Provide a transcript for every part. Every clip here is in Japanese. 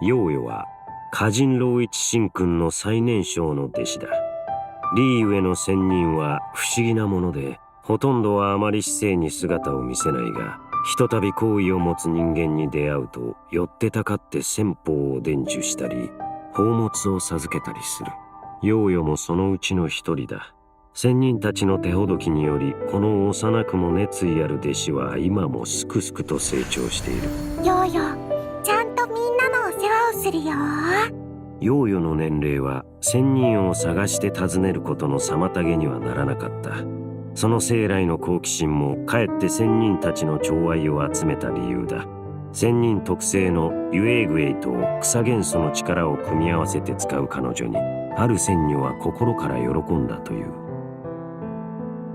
ヨーヨは歌人老一神君の最年少の弟子だ。リーウェの仙人は不思議なもので、ほとんどはあまり市政に姿を見せないが、ひとたび好意を持つ人間に出会うと、寄ってたかって先方を伝授したり、宝物を授けたりする。ヨーヨもそのうちの一人だ。仙人たちの手ほどきにより、この幼くも熱意ある弟子は今もすくすくと成長している。ヨーヨ、ちゃんとみんなのお世話をするよ。ヨーヨの年齢は仙人を探して訪ねることの妨げにはならなかった。その生来の好奇心もかえって仙人たちの寵愛を集めた理由だ。仙人特製のユエーグエイと草元素の力を組み合わせて使う彼女に、ある仙女は心から喜んだという。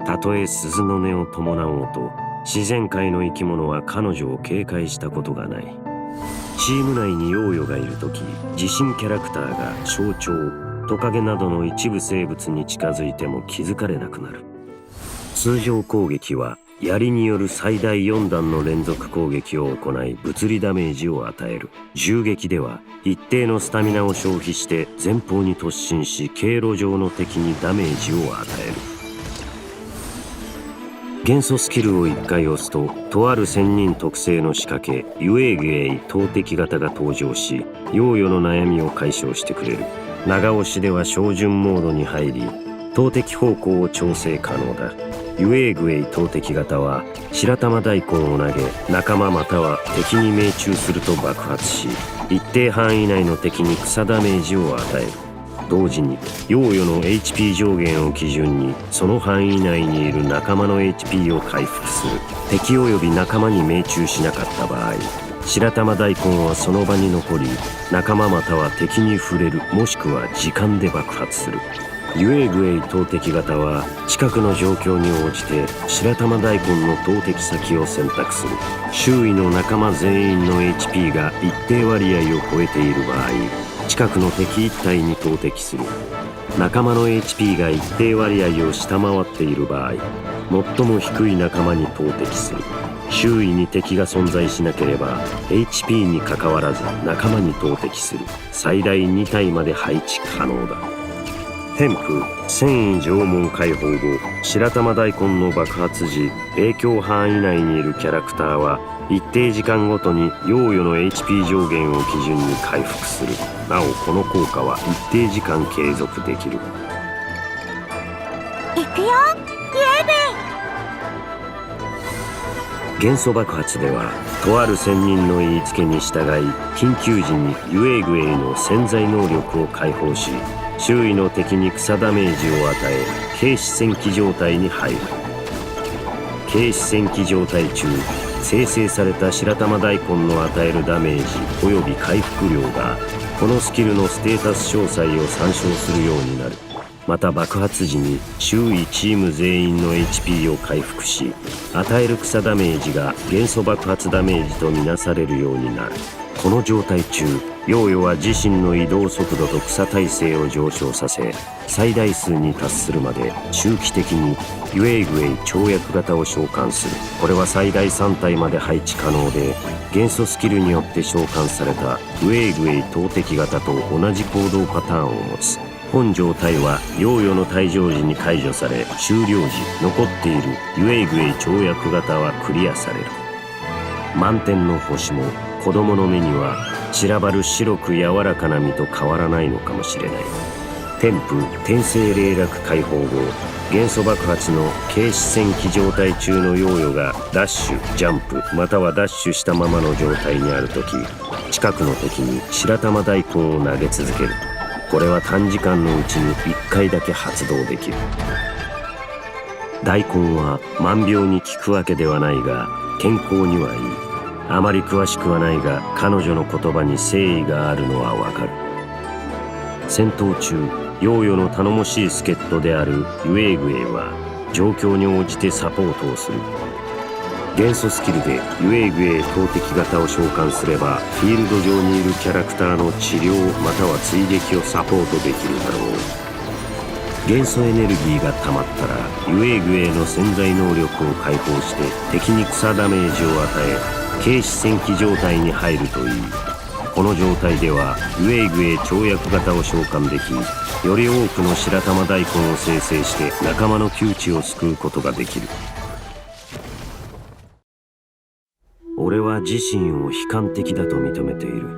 たとえ鈴の音を伴おうと、自然界の生き物は彼女を警戒したことがない。チーム内にヨーヨがいるとき、自身キャラクターが象徴、トカゲなどの一部生物に近づいても気づかれなくなる。通常攻撃は槍による最大4弾の連続攻撃を行い物理ダメージを与える。銃撃では一定のスタミナを消費して前方に突進し、経路上の敵にダメージを与える。元素スキルを1回押すと、とある仙人特製の仕掛けユエーグエイ投擲型が登場し、ヨーヨの悩みを解消してくれる。長押しでは照準モードに入り、投擲方向を調整可能だ。ユエーグエイ投擲型は白玉大根を投げ、仲間または敵に命中すると爆発し、一定範囲内の敵に草ダメージを与える。同時にヨーヨの HP 上限を基準にその範囲内にいる仲間の HP を回復する。敵及び仲間に命中しなかった場合、白玉大根はその場に残り、仲間または敵に触れる、もしくは時間で爆発する。ユエーグエイ投擲型は近くの状況に応じて白玉大根の投擲先を選択する。周囲の仲間全員の HP が一定割合を超えている場合、近くの敵一体に投擲する。仲間の HP が一定割合を下回っている場合、最も低い仲間に投擲する。周囲に敵が存在しなければ HP にかかわらず仲間に投擲する。最大2体まで配置可能だ。添付戦意縄文解放後、白玉大根の爆発時、影響範囲内にいるキャラクターは一定時間ごとにヨーヨの HP 上限を基準に回復する。なおこの効果は一定時間継続できる。いくよ、ユエ元素爆発ではとある仙人の言いつけに従い、緊急時にユエーグエイの潜在能力を解放し、周囲の敵に草ダメージを与え、軽視戦記状態に入る。軽視戦記状態中、生成された白玉大根の与えるダメージ及び回復量がこのスキルのステータス詳細を参照するようになる。また爆発時に周囲チーム全員の HP を回復し、与える草ダメージが元素爆発ダメージとみなされるようになる。この状態中、ヨーヨは自身の移動速度と草耐性を上昇させ、最大数に達するまで周期的にユエーグエイ跳躍型を召喚する。これは最大3体まで配置可能で、元素スキルによって召喚されたユエーグエイ投擲型と同じ行動パターンを持つ。本状態はヨーヨの退場時に解除され、終了時残っているユエーグエイ跳躍型はクリアされる。満天の星も子供の目には散らばる白く柔らかな実と変わらないのかもしれない。添付転生霊落解放後、元素爆発の軽視戦記状態中のヨーヨがダッシュ、ジャンプまたはダッシュしたままの状態にあるとき、近くの敵に白玉大根を投げ続ける。これは短時間のうちに1回だけ発動できる。大根は万病に効くわけではないが健康にはいい。あまり詳しくはないが彼女の言葉に誠意があるのはわかる。戦闘中、ヨーヨの頼もしい助っ人であるユエーグエイは状況に応じてサポートをする。元素スキルでユエーグエイ投擲型を召喚すれば、フィールド上にいるキャラクターの治療または追撃をサポートできるだろう。元素エネルギーが溜まったらユエーグエイの潜在能力を解放して敵に草ダメージを与え、軽視戦記状態に入るといい。この状態ではユエイグエイ跳躍型を召喚でき、より多くの白玉大根を生成して仲間の窮地を救うことができる。俺は自身を悲観的だと認めている。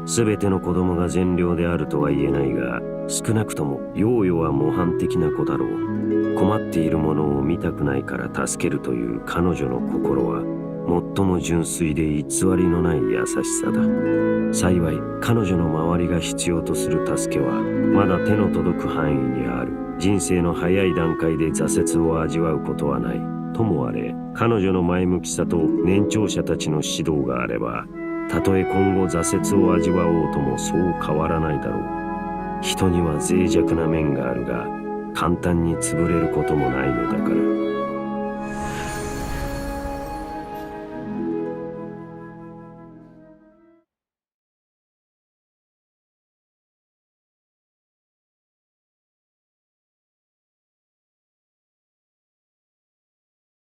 全ての子供が善良であるとは言えないが、少なくともヨーヨは模範的な子だろう。困っているものを見たくないから助けるという彼女の心は最も純粋で偽りのない優しさだ。幸い彼女の周りが必要とする助けはまだ手の届く範囲にある。人生の早い段階で挫折を味わうことはない。ともあれ、彼女の前向きさと年長者たちの指導があれば、たとえ今後挫折を味わおうともそう変わらないだろう。人には脆弱な面があるが、簡単に潰れることもないのだから。